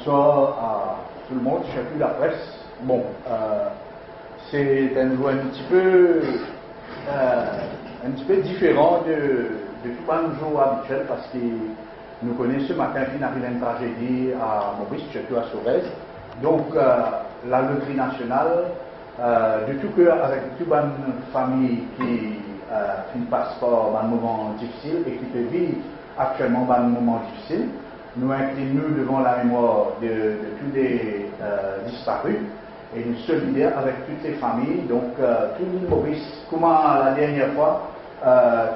Bonsoir à tout le monde, chef de la presse. Bon, c'est un jour un petit peu différent de tout un jour habituel parce que nous connaissons ce matin qu'il arrive une tragédie à Maurice, surtout à Sauvez. Donc, la loterie nationale, de tout cœur, avec toute une famille qui passe par un moment difficile et qui peut vivre actuellement un moment difficile, nous inclinons devant la mémoire de tous les disparus et nous solidaires avec toutes les familles. Donc, tout l'île Maurice, comme la dernière fois,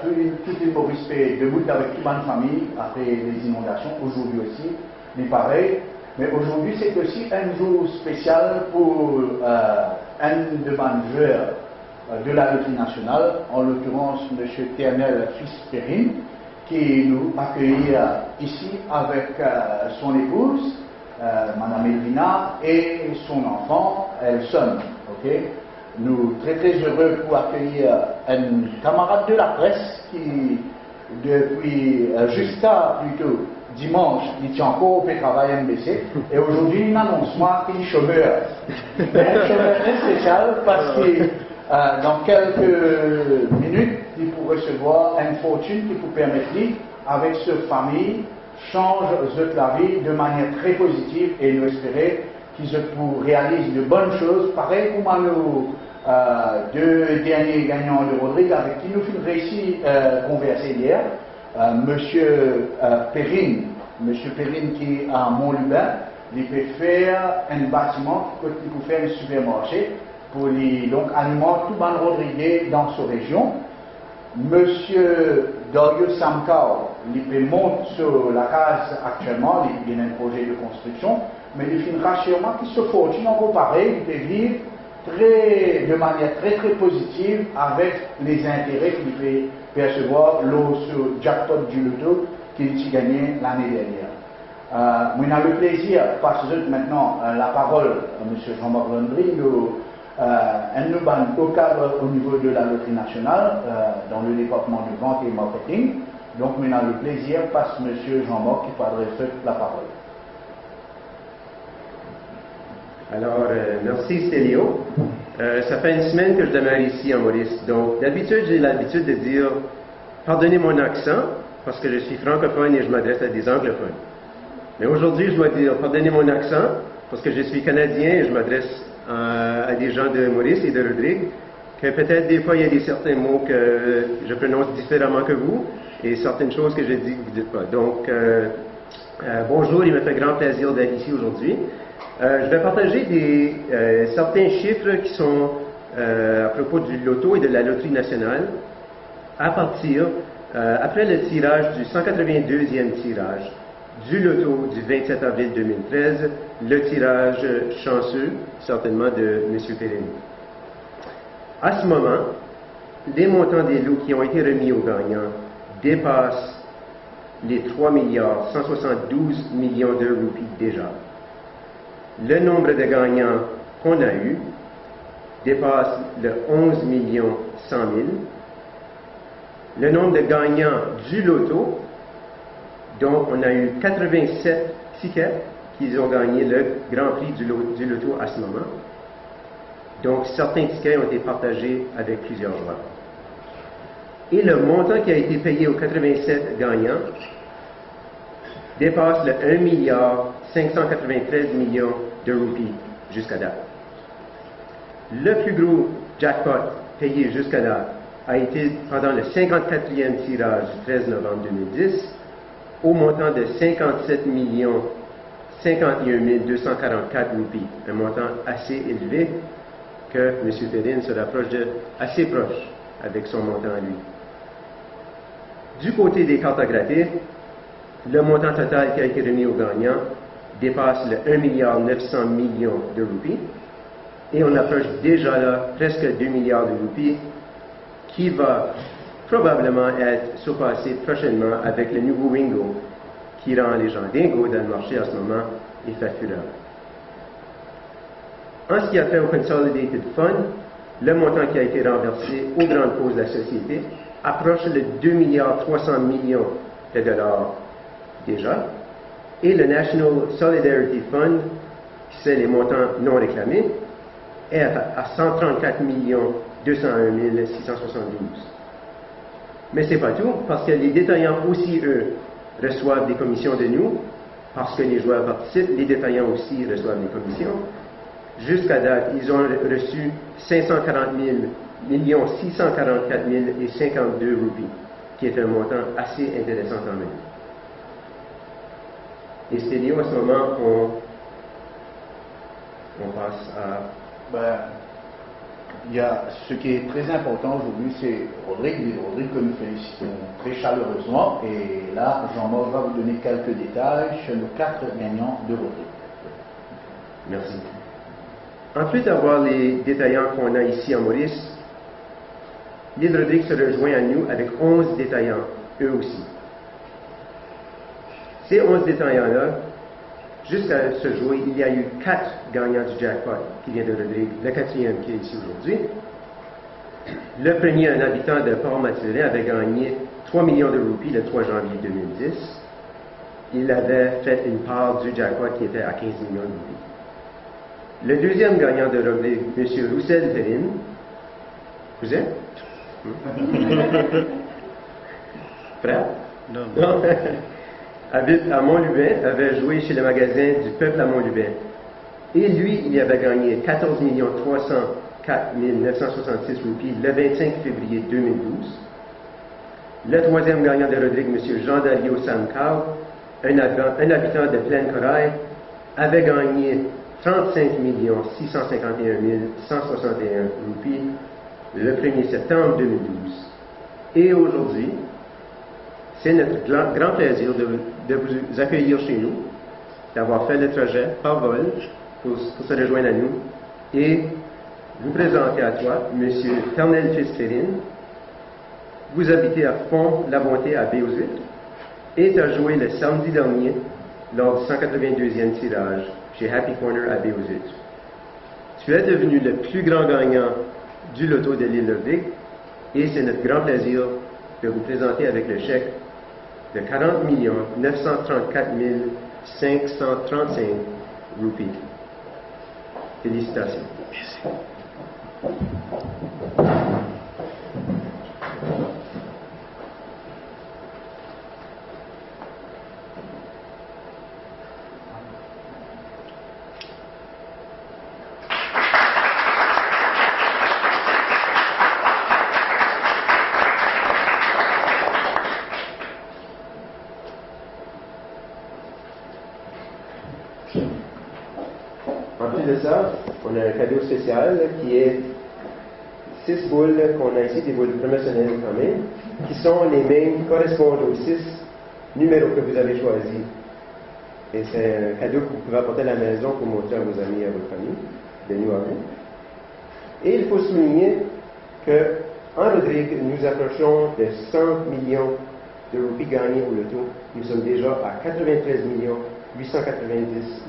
tout l'île Maurice fait debout avec toute une famille après les inondations. Aujourd'hui aussi, mais pareil. Mais aujourd'hui, c'est aussi un jour spécial pour un de mes joueurs de la loterie nationale, en l'occurrence M. Ternel Fils Perrine, qui nous accueille ici avec son épouse, Mme Elvina, et son enfant, Elson. Okay? Nous sommes très heureux pour accueillir un camarade de la presse qui, depuis jusqu'à plutôt dimanche, il tient encore au travail MBC, et aujourd'hui il annonce moi qu'il est chômeur. Mais un chômeur très spécial parce que dans quelques minutes, il pourrait recevoir une fortune qui peut permettre, avec sa famille, change la vie de manière très positive et nous espérons qu'ils réalisent de bonnes choses, pareil comme nos deux derniers gagnants de Rodrigue avec qui nous avons réussi à converser hier. Monsieur Perrine qui est à Mont-Lubin, il peut faire un bâtiment, il peut faire un supermarché pour donc alimenter tout le Rodrigue dans sa région. Monsieur Dario Samkao, il peut monter sur la case actuellement, il y a un projet de construction, mais il fait une rachètement qui se fortune encore pareil, il peut vivre de manière très positive avec les intérêts qu'il peut percevoir lors du jackpot du loto qu'il a gagné l'année dernière. On a le plaisir de passer maintenant la parole à M. Jean-Marc Landry, au cadre au niveau de la loterie nationale, dans le département de vente et marketing. Donc, on a le plaisir de passer à M. Jean-Marc qui va adresser la parole. Alors, merci Stélio. Ça fait une semaine que je demeure ici en Maurice. Donc, d'habitude, j'ai l'habitude de dire pardonnez mon accent, parce que je suis francophone et je m'adresse à des anglophones. Mais aujourd'hui, je dois dire pardonnez mon accent, parce que je suis canadien et je m'adresse à des gens de Maurice et de Rodrigue, que peut-être des fois il y a certains mots que je prononce différemment que vous et certaines choses que je dis que vous ne dites pas. Donc, bonjour, il me fait grand plaisir d'être ici aujourd'hui. Je vais partager certains chiffres qui sont à propos du loto et de la loterie nationale à partir, après le tirage du 182e tirage du loto du 27 avril 2013, le tirage chanceux, certainement, de M. Perrine. À ce moment, les montants des lots qui ont été remis aux gagnants dépassent les 3 172 millions de roupies déjà. Le nombre de gagnants qu'on a eu dépasse le 11 100 000. Le nombre de gagnants du loto, donc on a eu 87 tickets qui ont gagné le grand prix du loto à ce moment. Donc certains tickets ont été partagés avec plusieurs joueurs. Et le montant qui a été payé aux 87 gagnants dépasse le 1 593 millions de roupies jusqu'à date. Le plus gros jackpot payé jusqu'à date a été pendant le 54e tirage du 13 novembre 2010 au montant de 57 51 244 roupies, un montant assez élevé que M. Perrine se rapproche assez proche avec son montant à lui. Du côté des cartes à gratter, le montant total qui a été remis aux gagnants dépasse le 1 900 millions de roupies et on approche déjà là presque 2 milliards de roupies qui va probablement être surpassé prochainement avec le nouveau Wingo qui rend les gens dingos dans le marché à ce moment et fait fureur. En ce qui a fait au Consolidated Fund, le montant qui a été renversé aux grandes causes de la société approche le 2 300 millions de dollars déjà Et le National Solidarity Fund, c'est les montants non réclamés, est à 134 201 672. Mais ce n'est pas tout, parce que les détaillants aussi, eux, reçoivent des commissions de nous, parce que les joueurs participent, les détaillants aussi reçoivent des commissions. Jusqu'à date, ils ont reçu 540 644 052 roupies, qui est un montant assez intéressant quand même. Et Stélio, à ce moment, on passe à... Il y a ce qui est très important aujourd'hui, c'est Rodrigue que nous félicitons très chaleureusement. Et là, Jean-Maud va vous donner quelques détails sur nos 4 gagnants de Rodrigue. Merci. En plus d'avoir les détaillants qu'on a ici à Maurice, l'île Rodrigue se rejoint à nous avec 11 détaillants, eux aussi. Ces 11 détaillants-là, jusqu'à ce jour, il y a eu 4 gagnants du jackpot qui vient de Rodrigue, le 4e qui est ici aujourd'hui. Le premier, un habitant de Port-Mathurin, avait gagné 3 millions de roupies le 3 janvier 2010. Il avait fait une part du jackpot qui était à 15 millions de roupies. Le deuxième gagnant de Rodrigue, M. Roussel Perrine, vous êtes? Frère? Non. Habite à Mont-Lubin, avait joué chez le magasin du Peuple à Mont-Lubin. Et lui, il avait gagné 14 304 966 roupies le 25 février 2012. Le troisième gagnant de Rodrigue, M. Jean-Dario Samkau, un habitant de Plaine-Corail, avait gagné 35 651 161 roupies le 1er septembre 2012. Et aujourd'hui, c'est notre grand plaisir de vous accueillir chez nous, d'avoir fait le trajet par vol pour se rejoindre à nous et vous présenter à toi, M. Ternel Fitzperrine. Vous habitez à Fond-la-Bonté à Béosuit et tu as joué le samedi dernier lors du 182e tirage chez Happy Corner à Béosuit. Tu es devenu le plus grand gagnant du loto de l'île Rodrigue et c'est notre grand plaisir de vous présenter avec le chèque de 40 934 535 roupies. Félicitations. Merci. En plus de ça, on a un cadeau spécial qui est 6 boules qu'on a ici, des boules promotionnelles quand même, qui sont les mêmes, qui correspondent aux 6 numéros que vous avez choisis. Et c'est un cadeau que vous pouvez apporter à la maison pour montrer à vos amis et à votre famille, de nous à vous. Et il faut souligner qu'en Rodrigue, nous approchons de 100 millions de roupies gagnées au loto. Nous sommes déjà à 93 890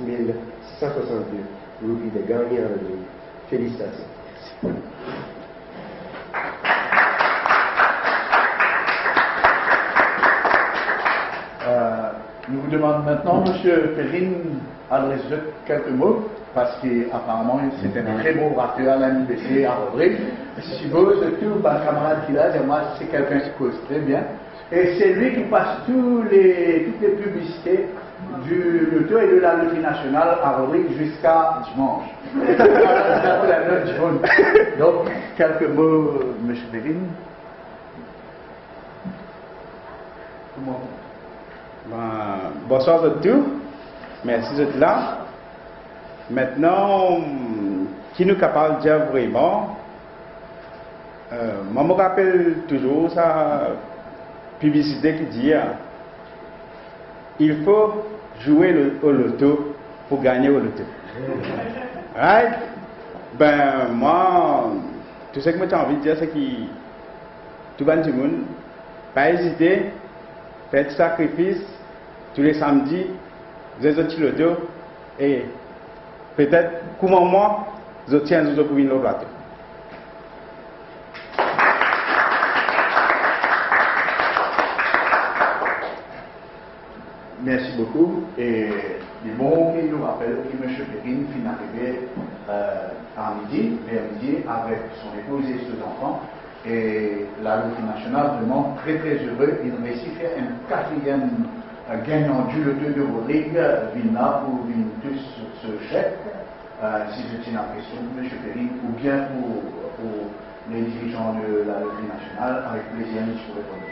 662 roupies de gagnées en Rodrigue. Félicitations. Nous vous demandons maintenant, M. Perrine, adresse quelques mots, parce qu'apparemment c'est un très beau orateur à l'UBC à Rodrigue. Je suppose que tout ma camarade qui l'a, moi c'est quelqu'un qui cause très bien. Et c'est lui qui passe toutes les publicités du loto et de la loterie nationale à Rodrigue jusqu'à dimanche. La note jaune. Donc, quelques mots, M. Perrine. Comment? Bonsoir à tous, merci d'être là. Maintenant, qui nous capable de dire vraiment, moi me rappelle toujours sa publicité qui dit il faut jouer au loto pour gagner au loto. Right? Ben moi, tout ce que j'ai envie de dire, c'est que tout le monde, pas hésiter, faites sacrifice tous les samedis, vous êtes au petit loto et peut-être, comme moi, je tiens toujours pour une autre plateau. merci beaucoup. Et les bons qui nous rappellent que M. Perrine finit d'arriver à midi, vers midi, avec son épouse et ses enfants. Et la loterie nationale, vraiment très très heureux. Il réussit à faire un quatrième gagnant du loto de Rodrigue, Vilna, pour tous ce chèque. Si je tiens la question pour M. Perrine, ou bien pour les dirigeants de la loterie nationale, avec plaisir, je pourrais répondre.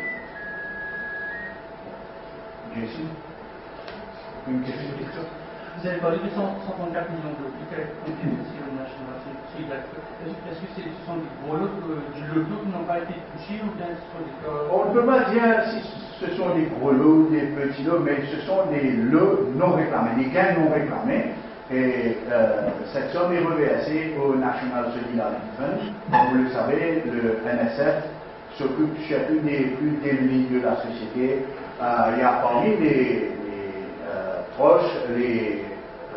Jessie, une question? Vous avez parlé de 134 millions d'euros. Quelle contribution nationale? Est-ce que ce sont des gros lots du loto qui n'ont pas été touchés ou bien ce sont des cas? On ne peut pas dire si ce sont des gros lots, des petits lots, mais ce sont des lots non réclamés, des gains non réclamés. Et cette somme est reversée au National Solidarity Fund. Comme vous le savez, le NSF s'occupe chacune des plus démunis de la société. Il y a parmi les proches, les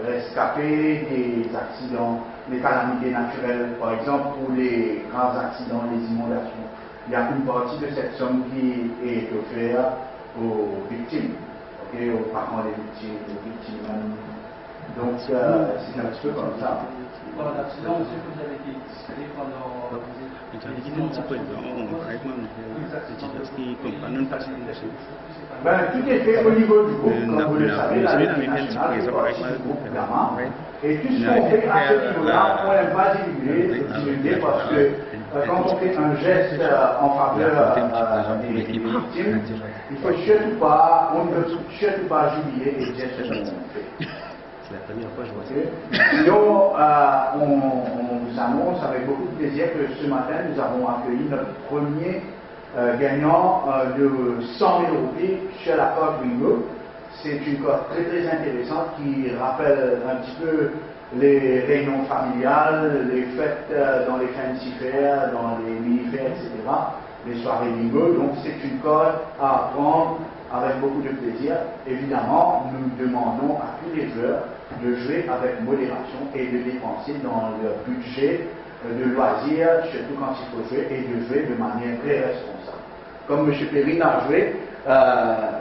rescapés des accidents, les calamités naturelles, par exemple pour les graves accidents, les inondations. Il y a une partie de cette somme qui est offerte aux victimes, aux parents des victimes, aux victimes même. Donc c'est un petit peu comme ça. Pendant l'accident, on sait que vous avez été discret pendant. Ben, tout est fait au niveau du groupe, comme vous le savez, la loterie nationale est partie du groupe Gamma. Et tout ce qu'on fait à ce niveau-là, on n'aime pas divulguer parce que quand on fait un geste en faveur des victimes, il faut surtout pas, on ne veut surtout pas jubiler les gestes qu'on fait. C'est la première fois que je vois ça. Sinon, on vous annonce avec beaucoup de plaisir que ce matin, nous avons accueilli notre premier gagnant de 100 000 roupies chez la corde Bingo. C'est une corde très très intéressante qui rappelle un petit peu les réunions familiales, les fêtes dans les fancy fairs, dans les mini-fairs, etc. Les soirées bingo. Donc c'est une corde à prendre avec beaucoup de plaisir. Évidemment, nous demandons à tous les joueurs de jouer avec modération et de dépenser dans leur budget de loisirs, surtout quand il faut jouer, et de jouer de manière très responsable. Comme M. Perrine a joué,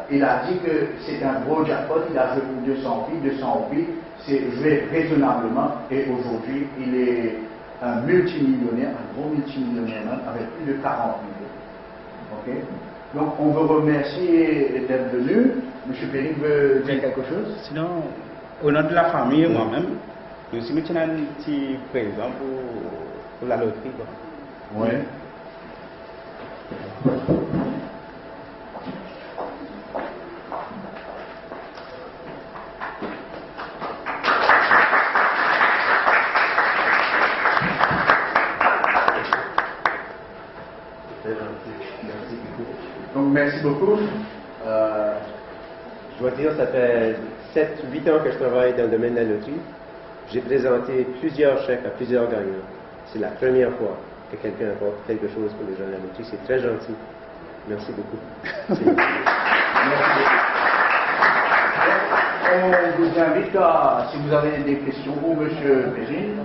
il a dit que c'est un gros jackpot, il a joué pour 200 roupies, c'est joué raisonnablement, et aujourd'hui il est un multimillionnaire, un gros multimillionnaire même, avec plus de 40 millions. Ok? Donc on veut remercier d'être venu. M. Perrine veut dire quelque chose? Sinon, au nom de la famille, moi-même, je suis maintenant un petit présent pour la loterie. Oui. Donc merci beaucoup. Je dois dire, ça fait 7-8 ans que je travaille dans le domaine de la loterie. J'ai présenté plusieurs chèques à plusieurs gagnants. C'est la première fois que quelqu'un apporte quelque chose pour les gens de la loterie. C'est très gentil. Merci beaucoup. Merci beaucoup. On vous invite à, si vous avez des questions pour M. Perrine,